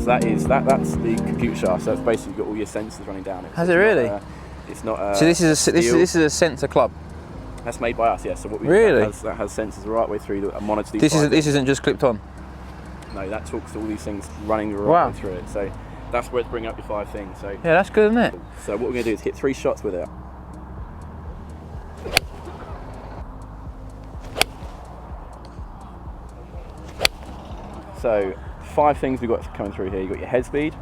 that's the computer shaft. So it's basically got all your sensors running down it. Has it really? It's not. So this is a sensor club. That's made by us, yeah. So what we really that has sensors the right way through that monitor these. This isn't just clipped on. No, that talks to all these things running the right way through it. So that's where it's bringing up your 5 things. So yeah, that's good, isn't it? So what we're going to do is hit 3 shots with it. So 5 things we've got coming through here. You've got your head speed,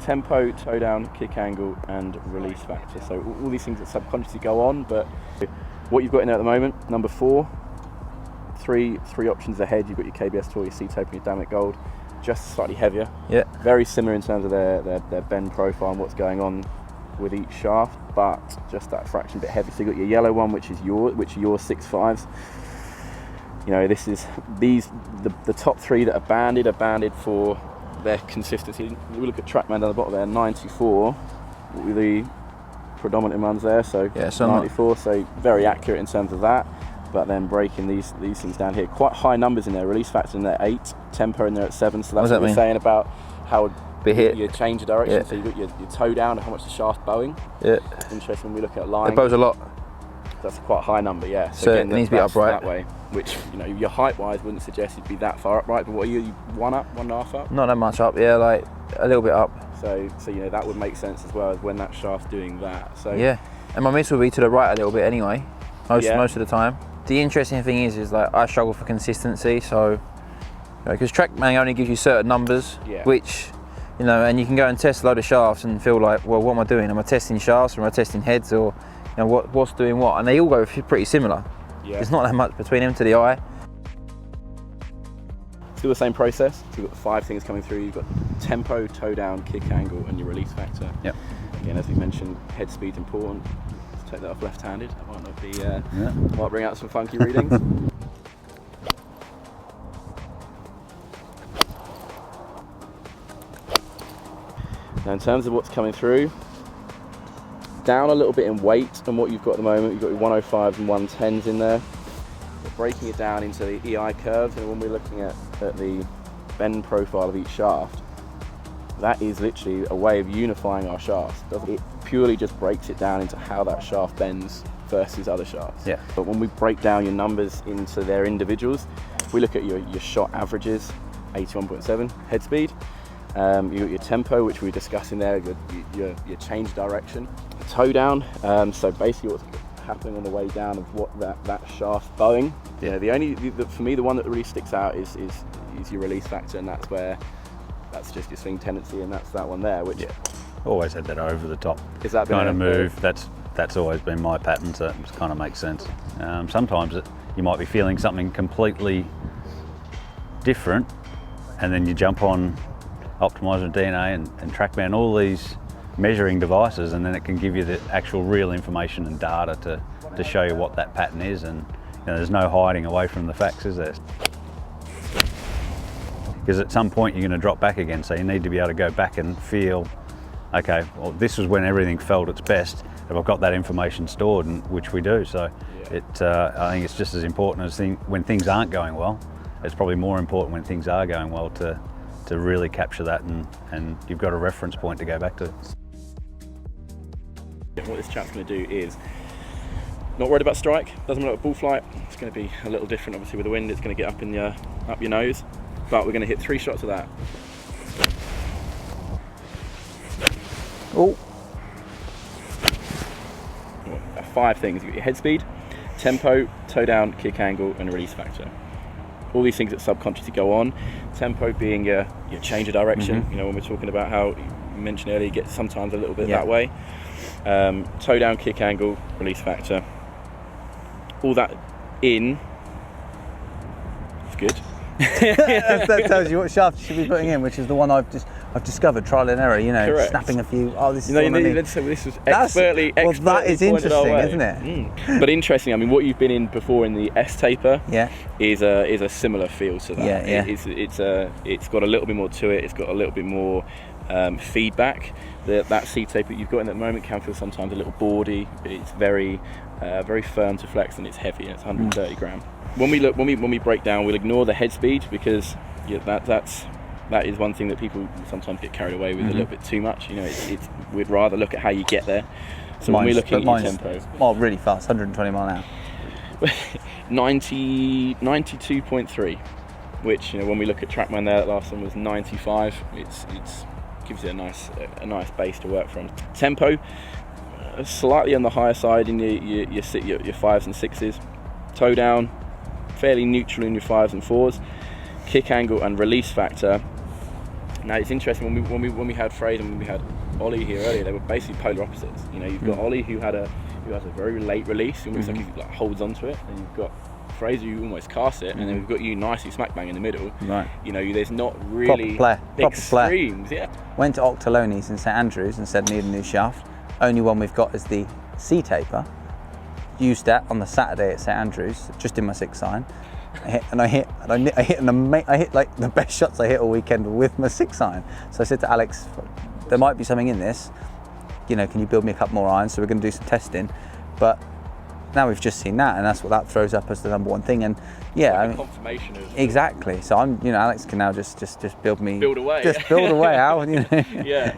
tempo, toe down, kick angle, and release factor. So all these things that subconsciously go on, but what you've got in there at the moment, number 4, three options ahead. You've got your KBS tool, your C-tape, and your Damn It Gold, just slightly heavier. Yeah. Very similar in terms of their bend profile and what's going on with each shaft, but just that fraction bit heavy. So you've got your yellow one, which are your 6.5s. You know, this is the top 3 that are banded for their consistency. We look at TrackMan down the bottom there, 94 with the predominant ones there. So 94, so very accurate in terms of that. But then breaking these things down here, quite high numbers in there. Release factor in there 8, tempo in there at 7. So that's what we're saying about how you change the direction. Yeah. So you've got your toe down and how much the shaft bowing. Yeah. Interesting when we look at line. It bows a lot. That's quite a high number, yeah. So again, it needs to be upright that way, which, you know, your height-wise wouldn't suggest you'd be that far upright. But what are you 1 up, 1.5 up? Not that much up, yeah, like a little bit up. So you know, that would make sense as well as when that shaft's doing that. So yeah, and my miss will be to the right a little bit anyway, most of the time. The interesting thing is like I struggle for consistency, so because TrackMan only gives you certain numbers, which, you know, and you can go and test a load of shafts and feel like, well, what am I doing? Am I testing shafts or am I testing heads, or you know, what's doing what? And they all go pretty similar. Yeah. There's not that much between them to the eye. Still the same process. So you've got the 5 things coming through. You've got tempo, toe down, kick angle, and your release factor. Yep. Again, as we mentioned, head speed's important. Let's take that off left-handed. That might not be. Might bring out some funky readings. Now, in terms of what's coming through, down a little bit in weight than what you've got at the moment. You've got your 105s and 110s in there. But breaking it down into the EI curves, and when we're looking at the bend profile of each shaft, that is literally a way of unifying our shafts. It purely just breaks it down into how that shaft bends versus other shafts. Yeah. But when we break down your numbers into their individuals, we look at your shot averages, 81.7 head speed. You got your tempo, which we were discussing there, your change direction, toe down. So basically what's happening on the way down of what that shaft bowing. Yeah, for me, the one that really sticks out is your release factor, and that's just your swing tendency, and that's that one there, which always had that over the top kind of move. That's always been my pattern, so it kind of makes sense. Sometimes you might be feeling something completely different, and then you jump on Optimizer DNA and TrackMan, all these measuring devices, and then it can give you the actual real information and data to show you what that pattern is, and you know, there's no hiding away from the facts, is there? Because at some point you're going to drop back again, so you need to be able to go back and feel, okay, well, this was when everything felt its best, if I've got that information stored, and which we do. So I think it's just as important as when things aren't going well. It's probably more important when things are going well to really capture that, and you've got a reference point to go back to. What this chap's going to do is not worried about strike. Doesn't look like ball flight. It's going to be a little different, obviously, with the wind. It's going to get up your nose, but we're going to hit 3 shots of that. Oh. 5 things. You've got your head speed, tempo, toe down, kick angle, and release factor. All these things that subconsciously go on. Tempo being your change of direction. You know, when we're talking about how you mentioned earlier, you get sometimes a little bit that way. Toe down, kick angle, release factor. All that in. It's good. That tells you what shaft you should be putting in, which is the one I've discovered, trial and error. You know, correct. Snapping a few. Oh, this is this was expertly. Well, that is interesting, isn't it? But interesting. I mean, what you've been in before in the S taper, is a similar feel to that. It's got a little bit more to it. It's got a little bit more feedback. That C taper that you've got in at the moment can feel sometimes a little boardy, but it's very firm to flex, and it's heavy, and it's 130 gram. When we break down, we'll ignore the head speed, because that's that is one thing that people sometimes get carried away with a little bit too much. You know, we'd rather look at how you get there. So when we're looking at your tempo, really fast, 120 mile an hour. 92.3, which, you know, when we look at TrackMan there, that last one was 95. It's gives you a nice base to work from. Tempo, slightly on the higher side in your fives and sixes. Toe down, fairly neutral in your fives and fours. Kick angle and release factor. Now it's interesting, when we had Fraser and when we had Ollie here earlier, they were basically polar opposites. You know, you've got Ollie who has a very late release, almost like he holds onto it, and you've got Fraser who almost casts it, and then we've got you nicely smack bang in the middle. Right. You know, there's not really proper extremes. Yeah. Went to Octoloni's in St Andrews and said need a new shaft. Only one we've got is the C taper. Used that on the Saturday at St Andrews, just in my 6 iron. I hit like the best shots I hit all weekend with my 6 iron. So I said to Alex, there might be something in this. You know, can you build me a couple more irons? So we're going to do some testing. But now we've just seen that, and that's what that throws up as the number one thing. And yeah, like I mean, confirmation of exactly. So I'm, you know, Alex can now just build away. Build away. Just build away, Al. You know. Yeah.